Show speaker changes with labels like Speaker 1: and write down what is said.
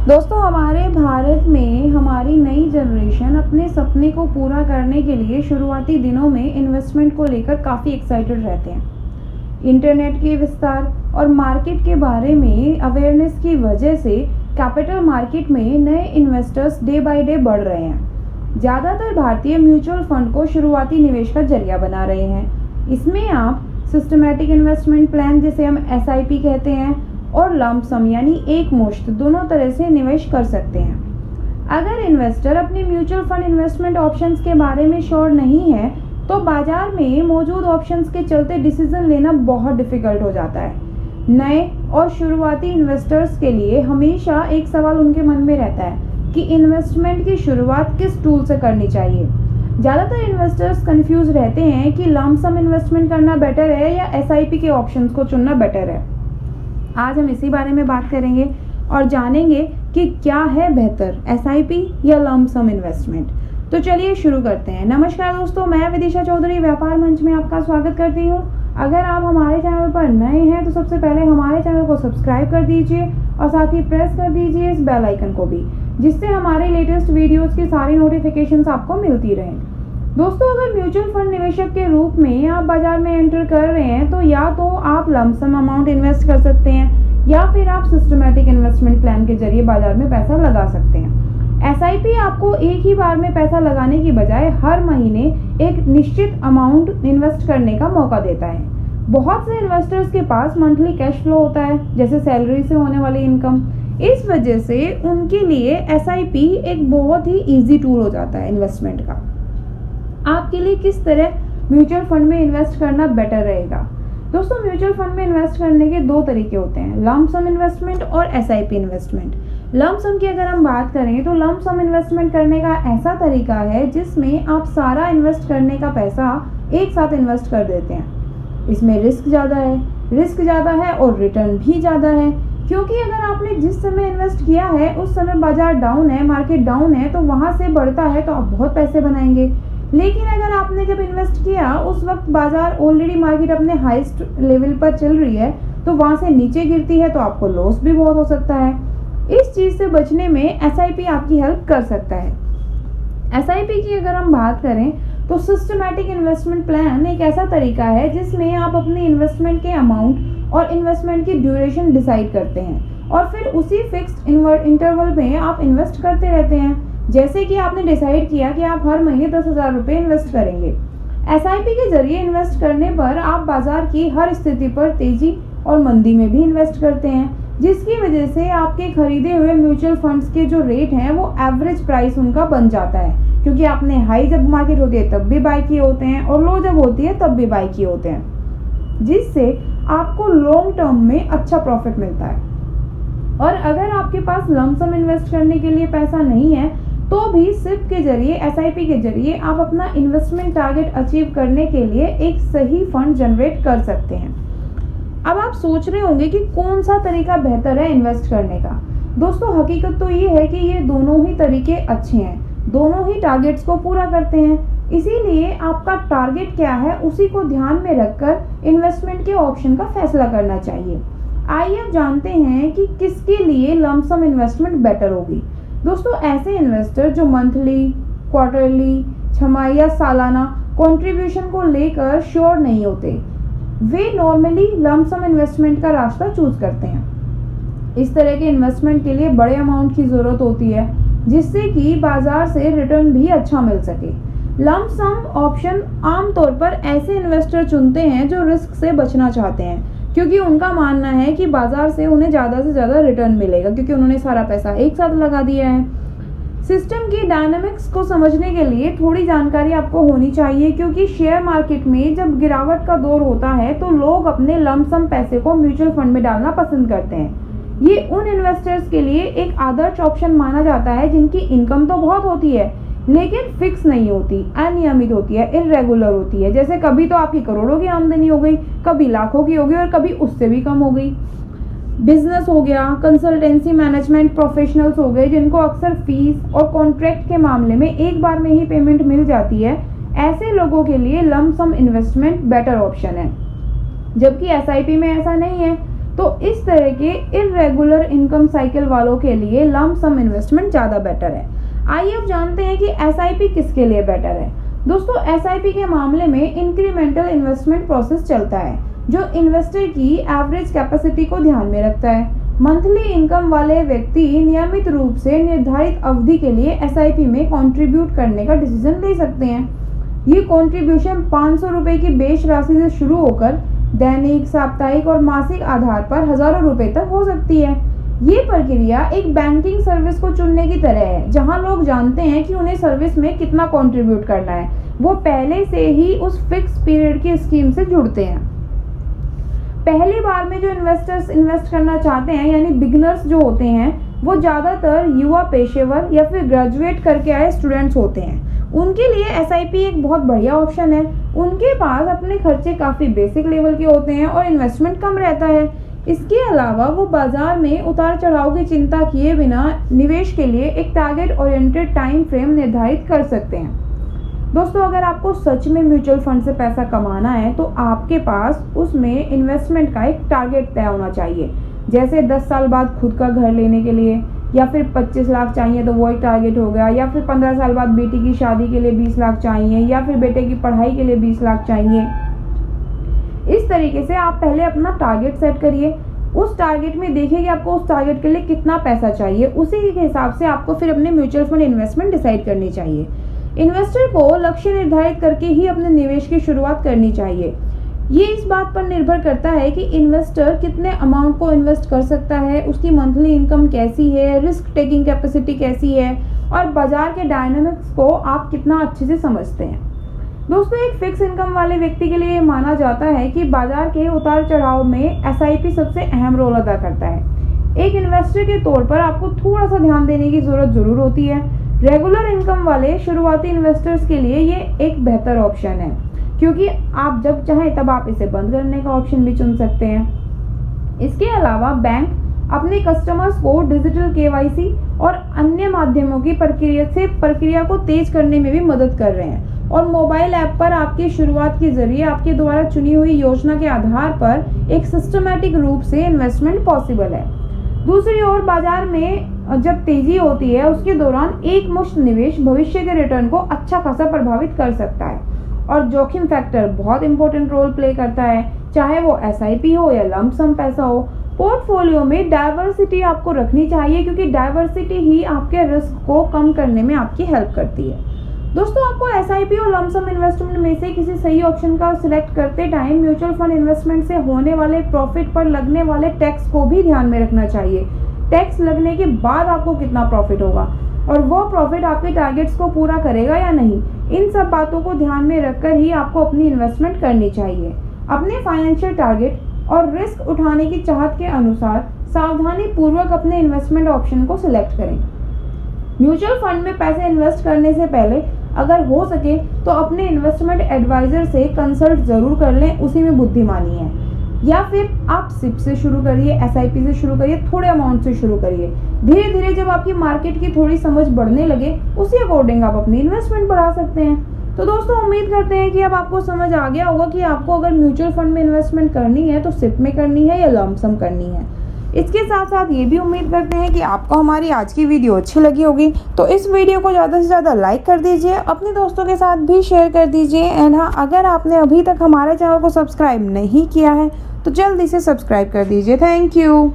Speaker 1: दोस्तों, हमारे भारत में हमारी नई जनरेशन अपने सपने को पूरा करने के लिए शुरुआती दिनों में इन्वेस्टमेंट को लेकर काफ़ी एक्साइटेड रहते हैं। इंटरनेट के विस्तार और मार्केट के बारे में अवेयरनेस की वजह से कैपिटल मार्केट में नए इन्वेस्टर्स डे बाय डे बढ़ रहे हैं। ज़्यादातर भारतीय म्यूचुअल फंड को शुरुआती निवेश का जरिया बना रहे हैं। इसमें आप सिस्टमैटिक इन्वेस्टमेंट प्लान, जिसे हम SIP कहते हैं, और लंप सम यानी एक मुश्त, दोनों तरह से निवेश कर सकते हैं। अगर इन्वेस्टर अपने म्यूचुअल फंड इन्वेस्टमेंट ऑप्शंस के बारे में श्योर नहीं है तो बाजार में मौजूद ऑप्शंस के चलते डिसीजन लेना बहुत डिफिकल्ट हो जाता है। नए और शुरुआती इन्वेस्टर्स के लिए हमेशा एक सवाल उनके मन में रहता है कि इन्वेस्टमेंट की शुरुआत किस टूल से करनी चाहिए। ज़्यादातर इन्वेस्टर्स कंफ्यूज रहते हैं कि लंप सम इन्वेस्टमेंट करना बेटर है या SIP के ऑप्शंस को चुनना बेटर है। आज हम इसी बारे में बात करेंगे और जानेंगे कि क्या है बेहतर, SIP या लंप सम इन्वेस्टमेंट। तो चलिए शुरू करते हैं। नमस्कार दोस्तों, मैं विदिशा चौधरी व्यापार मंच में आपका स्वागत करती हूँ। अगर आप हमारे चैनल पर नए हैं तो सबसे पहले हमारे चैनल को सब्सक्राइब कर दीजिए और साथ ही प्रेस कर दीजिए इस बेल आइकन को भी, जिससे हमारे लेटेस्ट वीडियोज़ की सारी नोटिफिकेशंस आपको मिलती रहें। दोस्तों, अगर म्यूचुअल फंड निवेशक के रूप में आप बाजार में एंटर कर रहे हैं तो या तो आप लंप सम अमाउंट इन्वेस्ट कर सकते हैं या फिर आप सिस्टमैटिक इन्वेस्टमेंट प्लान के जरिए बाजार में पैसा लगा सकते हैं। SIP आपको एक ही बार में पैसा लगाने की बजाय हर महीने एक निश्चित अमाउंट इन्वेस्ट करने का मौका देता है। बहुत से इन्वेस्टर्स के पास मंथली कैश फ्लो होता है, जैसे सैलरी से होने वाली इनकम। इस वजह से उनके लिए SIP एक बहुत ही ईजी टूल हो जाता है इन्वेस्टमेंट का। आपके लिए किस तरह म्यूचुअल फंड में इन्वेस्ट करना बेटर रहेगा? दोस्तों, म्यूचुअल फंड में इन्वेस्ट करने के दो तरीके होते हैं, लंप सम इन्वेस्टमेंट और SIP इन्वेस्टमेंट। लंप सम की अगर हम बात करें तो लंप सम इन्वेस्टमेंट करने का ऐसा तरीका है जिसमें आप सारा इन्वेस्ट करने का पैसा एक साथ इन्वेस्ट कर देते हैं। इसमें रिस्क ज़्यादा है और रिटर्न भी ज़्यादा है, क्योंकि अगर आपने जिस समय इन्वेस्ट किया है उस समय बाजार डाउन है, मार्केट डाउन है, तो वहाँ से बढ़ता है तो आप बहुत पैसे बनाएंगे। लेकिन अगर आपने जब इन्वेस्ट किया उस वक्त बाजार ऑलरेडी मार्केट अपने हाईएस्ट लेवल पर चल रही है तो वहाँ से नीचे गिरती है तो आपको लॉस भी बहुत हो सकता है। इस चीज़ से बचने में SIP आपकी हेल्प कर सकता है। SIP की अगर हम बात करें तो सिस्टमैटिक इन्वेस्टमेंट प्लान एक ऐसा तरीका है जिसमें आप अपने इन्वेस्टमेंट के अमाउंट और इन्वेस्टमेंट की ड्यूरेशन डिसाइड करते हैं और फिर उसी फिक्स्ड इंटरवल में आप इन्वेस्ट करते रहते हैं। जैसे कि आपने डिसाइड किया कि आप हर महीने 10,000 रुपये इन्वेस्ट करेंगे। SIP के जरिए इन्वेस्ट करने पर आप बाजार की हर स्थिति पर तेजी और मंदी में भी इन्वेस्ट करते हैं, जिसकी वजह से आपके खरीदे हुए म्यूचुअल फंड्स के जो रेट हैं वो एवरेज प्राइस उनका बन जाता है, क्योंकि आपने हाई जब मार्केट होती है तब भी बाय किए होते हैं और लो जब होती है तब भी बाय किए होते हैं, जिससे आपको लॉन्ग टर्म में अच्छा प्रॉफिट मिलता है। और अगर आपके पास लंप सम इन्वेस्ट करने के लिए पैसा नहीं है तो भी SIP के जरिए, SIP के जरिए आप अपना इन्वेस्टमेंट टारगेट अचीव करने के लिए एक सही फंड जनरेट कर सकते हैं। अब आप सोच रहे होंगे कि कौन सा तरीका बेहतर है इन्वेस्ट करने का। दोस्तों, हकीकत तो ये है कि ये दोनों ही तरीके अच्छे हैं, दोनों ही टारगेट्स को पूरा करते हैं। इसीलिए आपका टारगेट क्या है उसी को ध्यान में रखकर इन्वेस्टमेंट के ऑप्शन का फैसला करना चाहिए। आइए अब जानते हैं कि किसके लिए लंप सम इन्वेस्टमेंट बेटर होगी। दोस्तों, ऐसे इन्वेस्टर जो मंथली, क्वार्टरली, छमाही या सालाना कंट्रीब्यूशन को लेकर श्योर नहीं होते, वे नॉर्मली लंप सम इन्वेस्टमेंट का रास्ता चूज करते हैं। इस तरह के इन्वेस्टमेंट के लिए बड़े अमाउंट की ज़रूरत होती है, जिससे कि बाजार से रिटर्न भी अच्छा मिल सके। लंप सम ऑप्शन आमतौर पर ऐसे इन्वेस्टर चुनते हैं जो रिस्क से बचना चाहते हैं, क्योंकि उनका मानना है कि बाजार से उन्हें ज़्यादा से ज़्यादा रिटर्न मिलेगा, क्योंकि उन्होंने सारा पैसा एक साथ लगा दिया है। सिस्टम की डायनामिक्स को समझने के लिए थोड़ी जानकारी आपको होनी चाहिए, क्योंकि शेयर मार्केट में जब गिरावट का दौर होता है तो लोग अपने लंप सम पैसे को म्यूचुअल फंड में डालना पसंद करते हैं। ये उन इन्वेस्टर्स के लिए एक आदर्श ऑप्शन माना जाता है जिनकी इनकम तो बहुत होती है लेकिन फिक्स नहीं होती, अनियमित होती है, इर्रेगुलर होती है। जैसे कभी तो आपकी करोड़ों की आमदनी हो गई, कभी लाखों की हो गई और कभी उससे भी कम हो गई। बिजनेस हो गया, कंसल्टेंसी मैनेजमेंट प्रोफेशनल्स हो गए, जिनको अक्सर फीस और कॉन्ट्रैक्ट के मामले में एक बार में ही पेमेंट मिल जाती है, ऐसे लोगों के लिए lump sum investment better option है। जबकि SIP में ऐसा नहीं है। तो इस तरह के इरेगुलर इनकम साइकिल वालों के लिए लंप सम इन्वेस्टमेंट ज़्यादा बेटर है। आइए अब जानते हैं कि एसआईपी किसके लिए बेटर है। दोस्तों, एसआईपी के मामले में इंक्रीमेंटल इन्वेस्टमेंट प्रोसेस चलता है जो इन्वेस्टर की एवरेज कैपेसिटी को ध्यान में रखता है। मंथली इनकम वाले व्यक्ति नियमित रूप से निर्धारित अवधि के लिए एसआईपी में कंट्रीब्यूट करने का डिसीजन ले सकते हैं। ये कंट्रीब्यूशन 500 रुपए की बेश राशि से शुरू होकर दैनिक, साप्ताहिक और मासिक आधार पर हजारों रुपए तक हो सकती है। ये प्रक्रिया एक बैंकिंग सर्विस को चुनने की तरह है, जहां लोग जानते हैं कि उन्हें सर्विस में कितना कंट्रीब्यूट करना है। वो पहले से ही उस फिक्स पीरियड की स्कीम से जुड़ते हैं। पहली बार में जो इन्वेस्टर्स इन्वेस्ट करना चाहते हैं, यानी बिगिनर्स जो होते हैं, वो ज़्यादातर युवा पेशेवर या फिर ग्रेजुएट करके आए स्टूडेंट्स होते हैं। उनके लिए एसआईपी एक बहुत बढ़िया ऑप्शन है। उनके पास अपने खर्चे काफ़ी बेसिक लेवल के होते हैं और इन्वेस्टमेंट कम रहता है। इसके अलावा वो बाजार में उतार चढ़ाव की चिंता किए बिना निवेश के लिए एक टारगेट ओरिएंटेड टाइम फ्रेम निर्धारित कर सकते हैं। दोस्तों, अगर आपको सच में म्यूचुअल फंड से पैसा कमाना है तो आपके पास उसमें इन्वेस्टमेंट का एक टारगेट तय होना चाहिए। जैसे 10 साल बाद खुद का घर लेने के लिए, या फिर 25 लाख चाहिए तो वो एक टारगेट हो गया, या फिर 15 साल बाद बेटी की शादी के लिए 20 लाख चाहिए, या फिर बेटे की पढ़ाई के लिए 20 लाख चाहिए। इस तरीके से आप पहले अपना टारगेट सेट करिए। उस टारगेट में देखिए कि आपको उस टारगेट के लिए कितना पैसा चाहिए। उसी के हिसाब से आपको फिर अपने म्यूचुअल फंड इन्वेस्टमेंट डिसाइड करनी चाहिए। इन्वेस्टर को लक्ष्य निर्धारित करके ही अपने निवेश की शुरुआत करनी चाहिए। ये इस बात पर निर्भर करता है कि इन्वेस्टर कितने अमाउंट को इन्वेस्ट कर सकता है, उसकी मंथली इनकम कैसी है, रिस्क टेकिंग कैपेसिटी कैसी है और बाजार के डायनामिक्स को आप कितना अच्छे से समझते हैं। दोस्तों, एक फिक्स इनकम वाले व्यक्ति के लिए माना जाता है कि बाजार के उतार चढ़ाव में एसआईपी सबसे अहम रोल अदा करता है। एक इन्वेस्टर के तौर पर आपको थोड़ा सा ध्यान देने की जरूरत जरूर होती है। रेगुलर इनकम वाले शुरुआती इन्वेस्टर्स के लिए ये एक बेहतर ऑप्शन है, क्योंकि आप जब चाहें तब आप इसे बंद करने का ऑप्शन भी चुन सकते हैं। इसके अलावा बैंक अपने कस्टमर्स को डिजिटल केवाईसी और अन्य माध्यमों की प्रक्रिया को तेज करने में भी मदद कर रहे हैं, और मोबाइल ऐप पर आपकी शुरुआत के जरिए आपके द्वारा चुनी हुई योजना के आधार पर एक सिस्टमैटिक रूप से इन्वेस्टमेंट पॉसिबल है। दूसरी ओर बाजार में जब तेजी होती है, उसके दौरान एक मुश्त निवेश भविष्य के रिटर्न को अच्छा खासा प्रभावित कर सकता है, और जोखिम फैक्टर बहुत इंपॉर्टेंट रोल प्ले करता है, चाहे वो एसआईपी हो या लंप सम पैसा हो। पोर्टफोलियो में डाइवर्सिटी आपको रखनी चाहिए, क्योंकि डाइवर्सिटी ही आपके रिस्क को कम करने में आपकी हेल्प करती है। दोस्तों, आपको एसआईपी और लंप सम इन्वेस्टमेंट में से किसी सही ऑप्शन का सिलेक्ट करते टाइम म्यूचुअल फंड इन्वेस्टमेंट से होने वाले प्रॉफिट पर लगने वाले टैक्स को भी ध्यान में रखना चाहिए। टैक्स लगने के बाद आपको कितना प्रॉफिट होगा और वो प्रॉफिट आपके टारगेट्स को पूरा करेगा या नहीं, इन सब बातों को ध्यान में रखकर ही आपको अपनी इन्वेस्टमेंट करनी चाहिए। अपने फाइनेंशियल टारगेट और रिस्क उठाने की चाहत के अनुसार सावधानी पूर्वक अपने इन्वेस्टमेंट ऑप्शन को सिलेक्ट करें। म्यूचुअल फंड में पैसे इन्वेस्ट करने से पहले अगर हो सके तो अपने इन्वेस्टमेंट एडवाइजर से कंसल्ट जरूर कर लें, उसी में बुद्धिमानी है। या फिर आप सिप से शुरू करिए, एसआईपी से शुरू करिए, थोड़े अमाउंट से शुरू करिए। धीरे धीरे जब आपकी मार्केट की थोड़ी समझ बढ़ने लगे, उसी अकॉर्डिंग आप अपनी इन्वेस्टमेंट बढ़ा सकते हैं। तो दोस्तों, उम्मीद करते हैं कि अब आपको समझ आ गया होगा कि आपको अगर म्यूचुअल फंड में इन्वेस्टमेंट करनी है तो सिप में करनी है या लंप सम करनी है। इसके साथ साथ ये भी उम्मीद करते हैं कि आपको हमारी आज की वीडियो अच्छी लगी होगी, तो इस वीडियो को ज़्यादा से ज़्यादा लाइक कर दीजिए, अपने दोस्तों के साथ भी शेयर कर दीजिए। एंड हाँ, अगर आपने अभी तक हमारे चैनल को सब्सक्राइब नहीं किया है तो जल्दी से सब्सक्राइब कर दीजिए। Thank you.